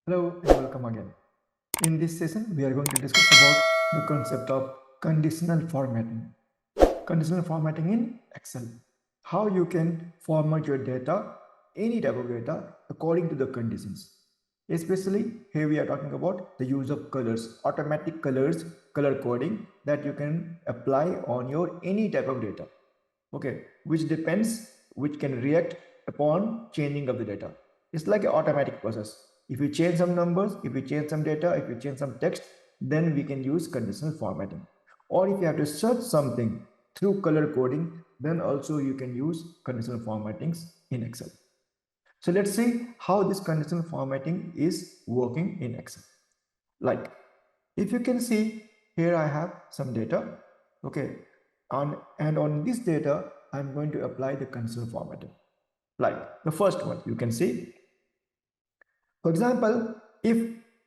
Hello and welcome again. In this session, we are going to discuss about the concept of conditional formatting. Conditional formatting in Excel. How you can format your data, any type of data, according to the conditions. Especially here we are talking about the use of colors, automatic colors, color coding that you can apply on your any type of data. Okay, which can react upon changing of the data. It's like an automatic process. If you change some numbers, if you change some data, if you change some text, then we can use conditional formatting. Or if you have to search something through color coding, then also you can use conditional formattings in Excel. So let's see how this conditional formatting is working in Excel. Like, if you can see here, I have some data. Okay, and on this data I'm going to apply the conditional formatting. Like the first one, you can see, for example, if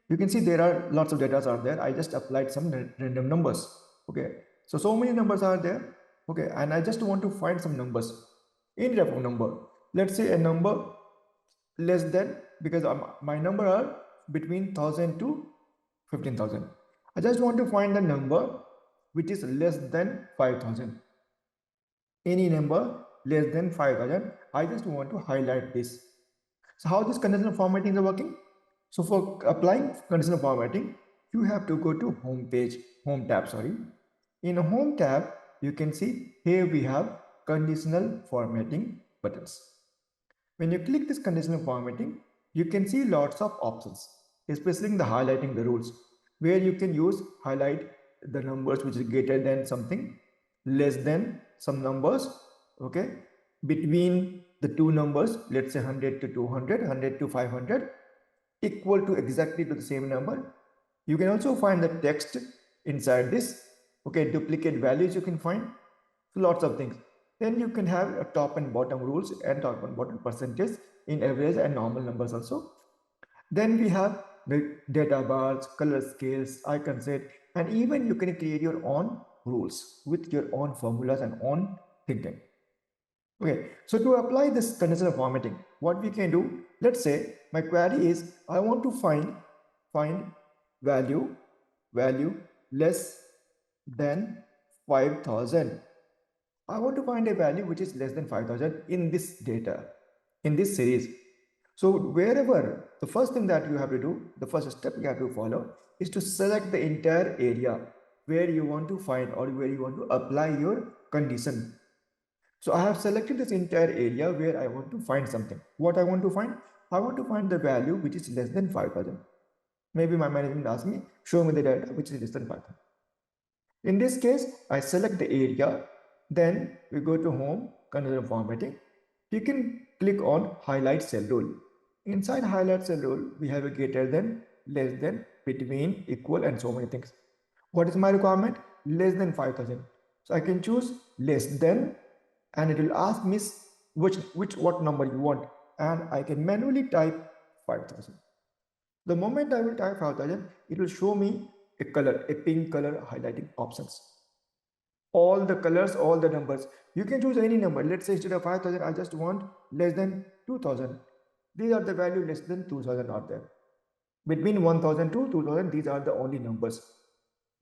you can see there are lots of data are there, I just applied some random numbers. Okay, so many numbers are there. Okay, and I just want to find some numbers in type of number. Let's say a number less than, because my number are between 1000 to 15,000. I just want to find the number which is less than 5,000. Any number less than 5,000. I just want to highlight this. So how this conditional formatting is working? So for applying conditional formatting, you have to go to home tab, sorry. In home tab, you can see here we have conditional formatting buttons. When you click this conditional formatting, you can see lots of options, especially in the highlighting the rules, where you can use highlight the numbers which is greater than something, less than some numbers, okay, between the two numbers, let's say 100 to 200, 100 to 500, equal to exactly to the same number. You can also find the text inside this, okay, duplicate values you can find, so lots of things. Then you can have a top and bottom rules and top and bottom percentage in average and normal numbers also. Then we have the data bars, color scales, icon set, and even you can create your own rules with your own formulas and own thinking. Okay, so to apply this conditional formatting, what we can do, let's say my query is I want to find value value less than 5,000. I want to find a value which is less than 5,000 in this data, in this series. So wherever, the first thing that you have to do, the first step you have to follow is to select the entire area where you want to find or where you want to apply your condition. So I have selected this entire area where I want to find something. What I want to find? I want to find the value which is less than 5,000. Maybe my management asks me, show me the data which is less than 5,000. In this case, I select the area, then we go to home, conditional formatting. You can click on highlight cell rule. Inside highlight cell rule, we have a greater than, less than, between, equal, and so many things. What is my requirement? Less than 5,000. So I can choose less than, and it will ask me what number you want, and I can manually type 5,000. The moment I will type 5,000, it will show me a color, a pink color highlighting options. All the colors, all the numbers. You can choose any number. Let's say instead of 5,000, I just want less than 2,000. These are the value less than 2,000 are there. Between 1,000 to 2,000, these are the only numbers.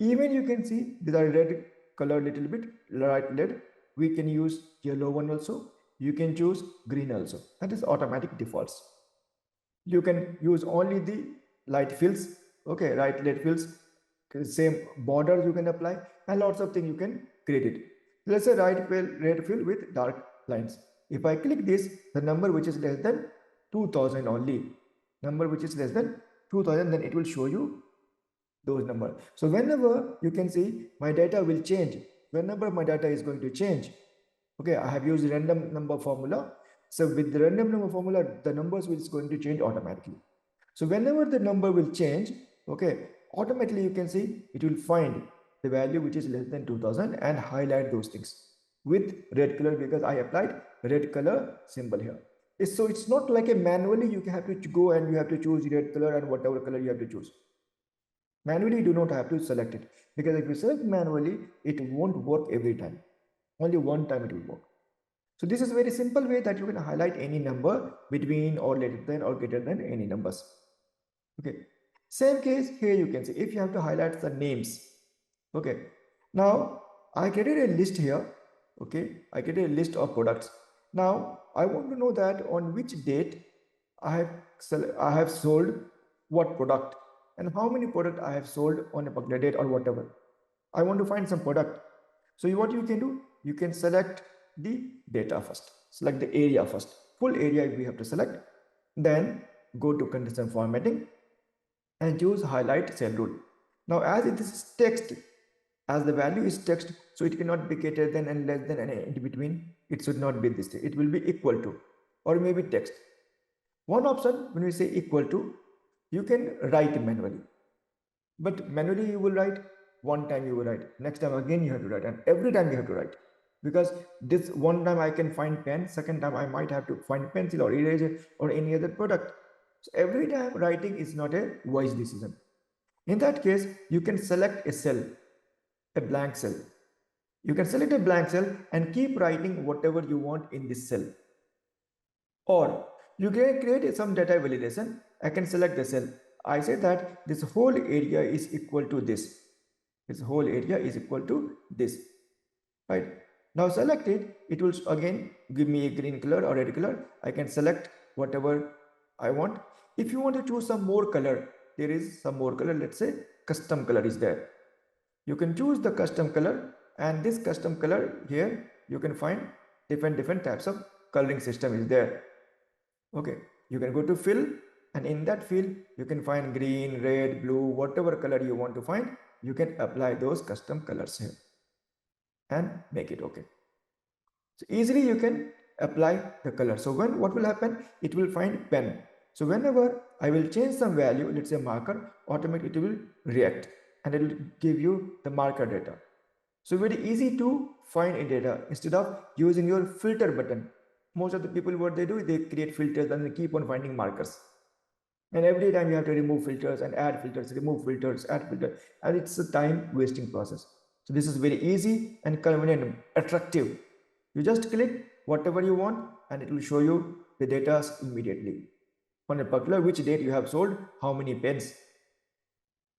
Even you can see these are red color little bit, right red. We can use yellow one also. You can choose green also. That is automatic defaults. You can use only the light fills, okay, right light fills, same borders you can apply, and lots of things you can create it. Let's say red fill with dark lines. If I click this, the number which is less than 2,000 only, number which is less than 2,000, then it will show you those numbers. So whenever you can see my data will change, whenever my data is going to change, okay, I have used random number formula. So with the random number formula, the numbers is going to change automatically. So whenever the number will change, okay, automatically you can see it will find the value which is less than 2,000 and highlight those things with red color, because I applied red color symbol here. So it's not like a manually you have to go and you have to choose red color and whatever color you have to choose. Manually, you do not have to select it, because if you select manually, it won't work every time. Only one time it will work. So this is a very simple way that you can highlight any number between or less than or greater than any numbers. Okay, same case here. You can see if you have to highlight the names. Okay, now I created a list here. Okay, I created a list of products. Now I want to know that on which date I have sold what product, and how many product I have sold on a particular date or whatever. I want to find some product. So what you can do, you can select the data first, select the area first, full area we have to select, then go to conditional formatting and choose highlight cell rule. Now as it is text, as the value is text, so it cannot be greater than and less than and in between. It should not be this thing. It will be equal to, or maybe text. One option, when we say equal to, you can write manually. But manually you will write, one time you will write, next time again you have to write, and every time you have to write. Because this one time I can find pen, second time I might have to find pencil or eraser or any other product. So every time writing is not a wise decision. In that case, you can select a cell, a blank cell. You can select a blank cell and keep writing whatever you want in this cell. Or you can create some data validation. I can select the cell. I say that this whole area is equal to this. This whole area is equal to this. Right. Now select it. It will again give me a green color or red color. I can select whatever I want. If you want to choose some more color, there is some more color. Let's say custom color is there. You can choose the custom color, and this custom color here you can find different types of coloring system is there. Okay, you can go to fill, and in that fill you can find green, red, blue, whatever color you want to find. You can apply those custom colors here and make it okay. So easily you can apply the color. So what will happen, it will find pen. So whenever I will change some value, let's say marker, automatically it will react and it will give you the marker data. So very easy to find in data instead of using your filter button. Most of the people, what they do, they create filters and they keep on finding markers. And every time you have to remove filters and add filters, remove filters, add filters, and it's a time wasting process. So this is very easy and convenient, attractive. You just click whatever you want and it will show you the data immediately. On a particular which date you have sold, how many pens,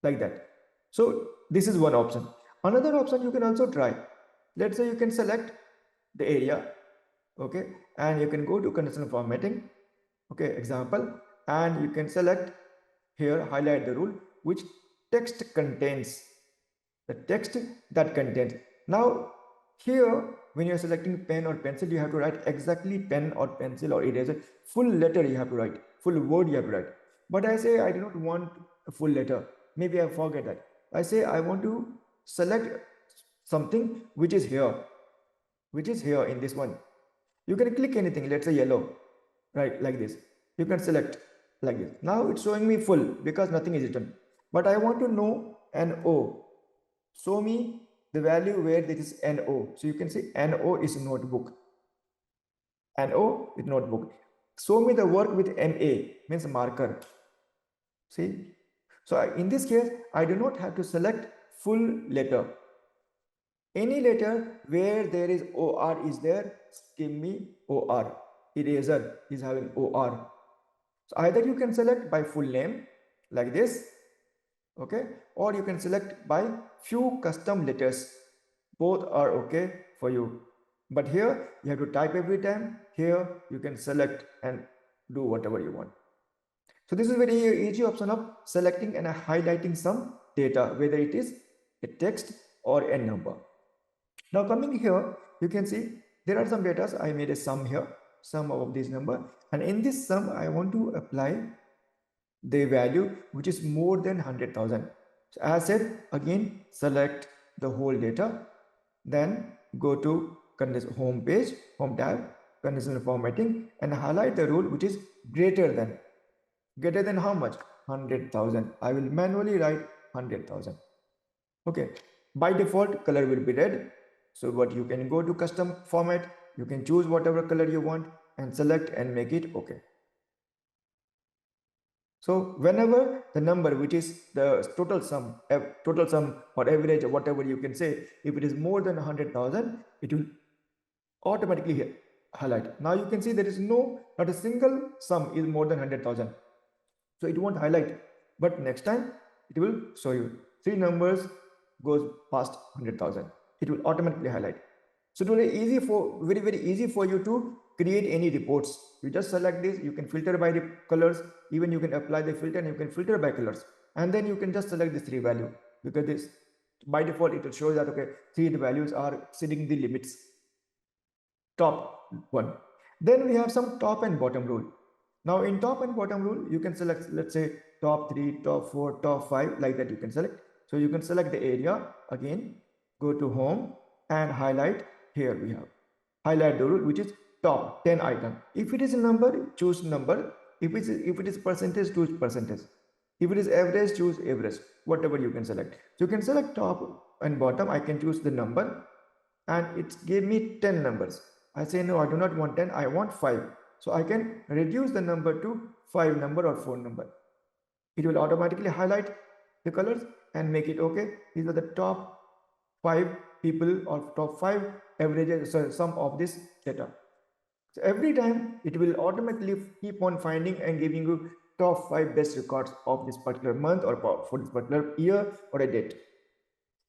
like that. So this is one option. Another option you can also try. Let's say you can select the area, okay, and you can go to conditional formatting, okay, example, and you can select here, highlight the rule which text contains, the text that contains. Now here when you are selecting pen or pencil, you have to write exactly pen or pencil or eraser, full letter you have to write, full word you have to write. But I say I do not want a full letter, maybe I forget that. I say I want to select something which is here, which is here in this one. You can click anything, let's say yellow, right, like this. You can select like this. Now it's showing me full because nothing is written. But I want to know NO. Show me the value where there is NO. So you can say NO is notebook. NO is notebook. Show me the work with MA, means marker. See? So in this case, I do not have to select full letter. Any letter where there is OR is there, give me OR. Eraser is having OR. So either you can select by full name like this, okay, or you can select by few custom letters. Both are okay for you. But here you have to type every time. Here you can select and do whatever you want. So this is very easy option of selecting and highlighting some data, whether it is a text or a number. Now coming here, you can see there are some data. I made a sum here, sum of this number, and in this sum I want to apply the value which is more than 100,000. So as said, again select the whole data, then go to home page, home tab, conditional formatting, and highlight the rule which is greater than. Greater than how much? 100,000. I will manually write 100,000. Okay, by default color will be red. So what you can go to custom format, you can choose whatever color you want and select and make it okay. So whenever the number which is the total sum or average or whatever you can say, if it is more than 100,000, it will automatically highlight. Now you can see there is not a single sum is more than 100,000. So it won't highlight. but next time it will show you 3 numbers goes past 100,000. It will automatically highlight. So it will be easy for very easy for you to create any reports. You just select this, you can filter by the colors, even you can apply the filter and you can filter by colors, and then you can just select this 3 value, because this by default it will show that okay, 3 values are exceeding the limits. Top one. Then we have some top and bottom rule. Now in top and bottom rule, you can select, let's say top 3, top 4, top 5, like that you can select. So you can select the area again, go to home and highlight. Here we have highlight the rule, which is top 10 item. If it is a number, choose number. If it is percentage, choose percentage. If it is average, choose average. Whatever you can select. So you can select top and bottom. I can choose the number, and it gave me 10 numbers. I say no, I do not want 10, I want 5. So I can reduce the number to 5 number or 4 number. It will automatically highlight the colors and make it okay. These are the top 5 people or top 5 averages, so sum of this data. So every time it will automatically keep on finding and giving you top 5 best records of this particular month or for this particular year or a date.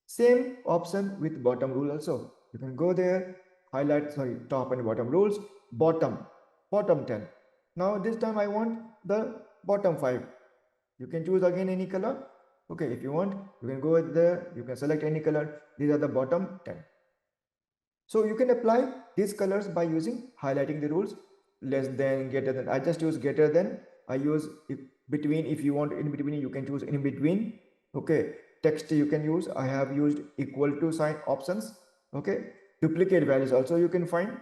Same option with bottom rule also. You can go there, highlight, top and bottom rules, bottom 10. Now this time I want the bottom 5. You can choose again any color. Okay, if you want, you can go there, you can select any color. These are the bottom 10. So you can apply these colors by using highlighting the rules. Less than, greater than. I just use greater than. I use between. If you want in between, you can choose in between. Okay, text you can use. I have used equal to sign options. Okay, duplicate values also you can find.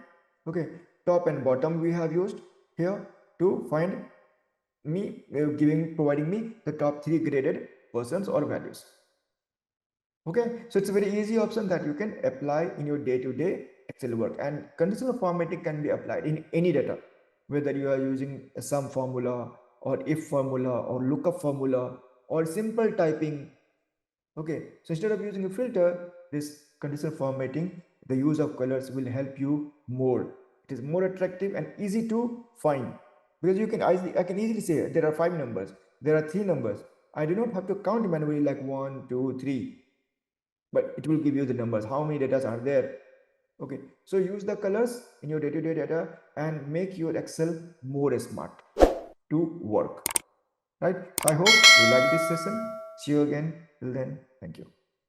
Okay, top and bottom we have used here to find me providing me the top 3 graded persons or values. Okay, so it's a very easy option that you can apply in your day-to-day Excel work, and conditional formatting can be applied in any data, whether you are using a sum formula or if formula or lookup formula or simple typing. Okay, so instead of using a filter, this conditional formatting, the use of colors will help you more. It is more attractive and easy to find, because I can easily say there are 5 numbers, there are 3 numbers. I do not have to count manually like 1, 2, 3, but it will give you the numbers, how many data are there. Okay, so use the colors in your day-to-day data and make your Excel more smart to work. Right? I hope you like this session. See you again. Till then, thank you.